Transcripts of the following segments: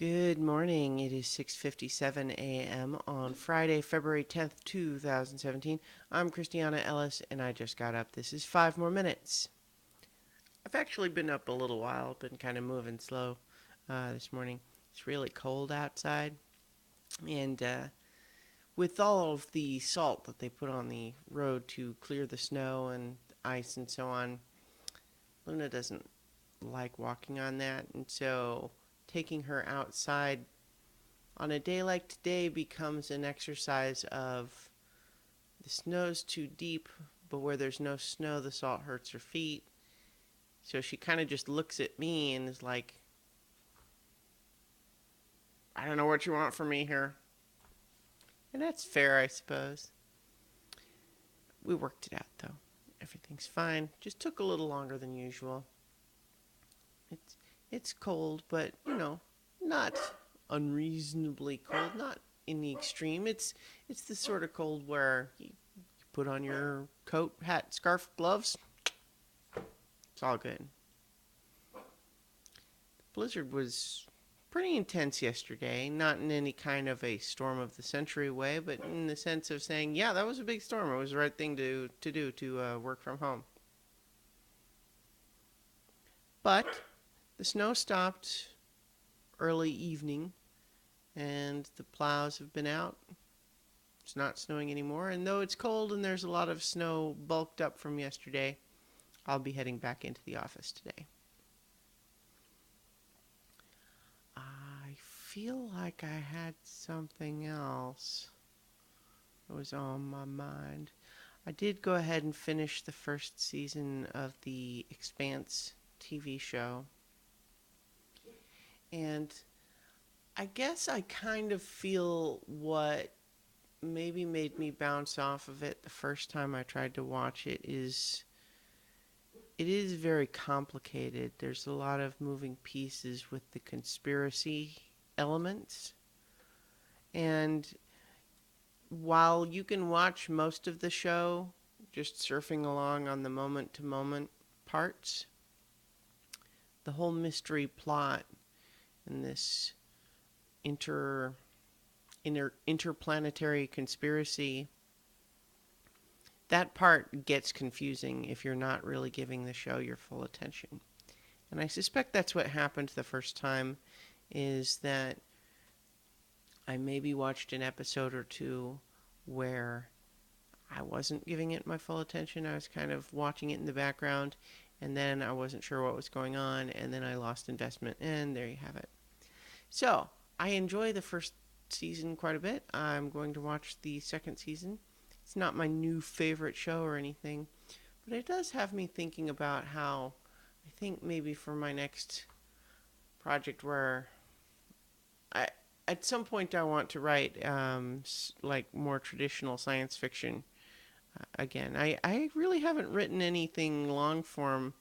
Good morning. It is 6:57 a.m. on Friday, February 10th, 2017. I'm Christiana Ellis and I just got up. This is 5 more minutes. I've actually been up a little while, been kind of moving slow this morning. It's really cold outside and with all of the salt that they put on the road to clear the snow and ice and so on, Luna doesn't like walking on that, and so taking her outside on a day like today becomes an exercise of the snow's too deep, but where there's no snow, the salt hurts her feet. So she kind of just looks at me and is like, I don't know what you want from me here. And that's fair, I suppose. We worked it out, though. Everything's fine. Just took a little longer than usual. It's, it's cold, but, not unreasonably cold, not in the extreme. It's the sort of cold where you put on your coat, hat, scarf, gloves. It's all good. The blizzard was pretty intense yesterday, not in any kind of a storm of the century way, but in the sense of saying, yeah, that was a big storm. It was the right thing to do to work from home. But the snow stopped early evening, and the plows have been out. It's not snowing anymore, and though it's cold and there's a lot of snow bulked up from yesterday, I'll be heading back into the office today. I feel like I had something else that was on my mind. I did go ahead and finish the first season of the Expanse TV show. And I guess I kind of feel what maybe made me bounce off of it the first time I tried to watch it is very complicated. There's a lot of moving pieces with the conspiracy elements. And while you can watch most of the show just surfing along on the moment to moment parts, the whole mystery plot and this inter, interplanetary conspiracy, that part gets confusing if you're not really giving the show your full attention. And I suspect that's what happened the first time, is that I maybe watched an episode or two where I wasn't giving it my full attention. I was kind of watching it in the background, and then I wasn't sure what was going on, and then I lost investment, and there you have it. So, I enjoy the first season quite a bit. I'm going to watch the second season. It's not my new favorite show or anything, but it does have me thinking about how I think maybe for my next project where I at some point I want to write like more traditional science fiction again. I really haven't written anything long form,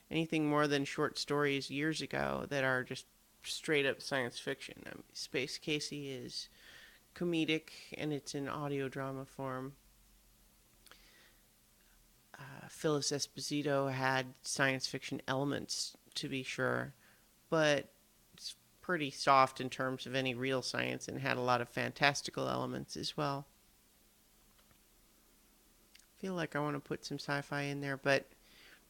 anything more than short stories years ago that are just straight up science fiction. Space Casey is comedic and it's in audio drama form. Phyllis Esposito had science fiction elements, to be sure, but it's pretty soft in terms of any real science and had a lot of fantastical elements as well. I feel like I want to put some sci-fi in there, but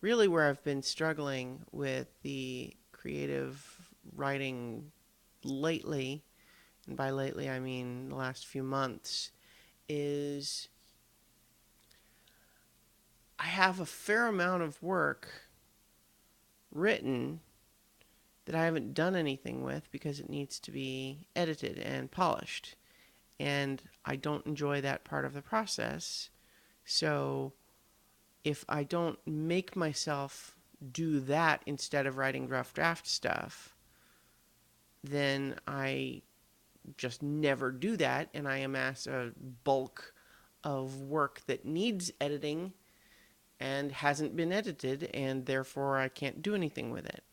really where I've been struggling with the creative writing lately, and by lately I mean the last few months, is I have a fair amount of work written that I haven't done anything with because it needs to be edited and polished. And I don't enjoy that part of the process. So if I don't make myself do that instead of writing rough draft stuff, then I just never do that and I amass a bulk of work that needs editing and hasn't been edited, and therefore I can't do anything with it.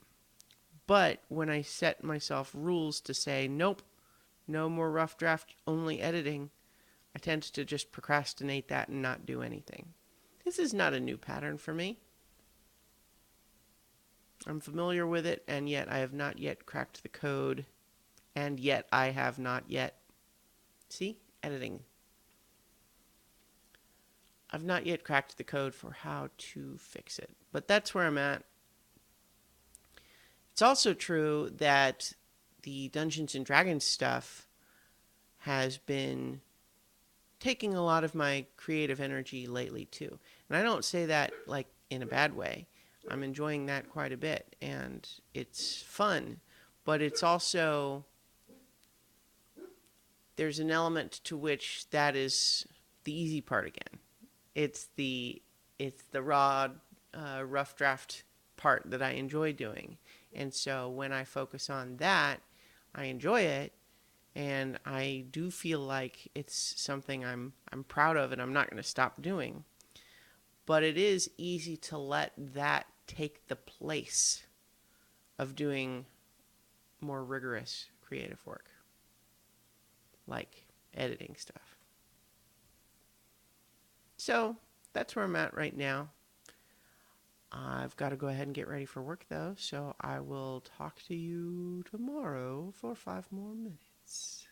But when I set myself rules to say, nope, no more rough draft, only editing, I tend to just procrastinate that and not do anything. This is not a new pattern for me. I'm familiar with it, and yet I have not yet cracked the code And yet I have not yet, see, editing. I've not yet cracked the code for how to fix it. But that's where I'm at. It's also true that the Dungeons and Dragons stuff has been taking a lot of my creative energy lately too. And I don't say that like in a bad way. I'm enjoying that quite a bit and it's fun, but it's also there's an element to which that is the easy part again. It's the raw rough draft part that I enjoy doing. And so when I focus on that, I enjoy it and I do feel like it's something I'm proud of and I'm not going to stop doing. But it is easy to let that take the place of doing more rigorous creative work, like editing stuff. So that's where I'm at right now. I've got to go ahead and get ready for work though, so I will talk to you tomorrow for 5 more minutes.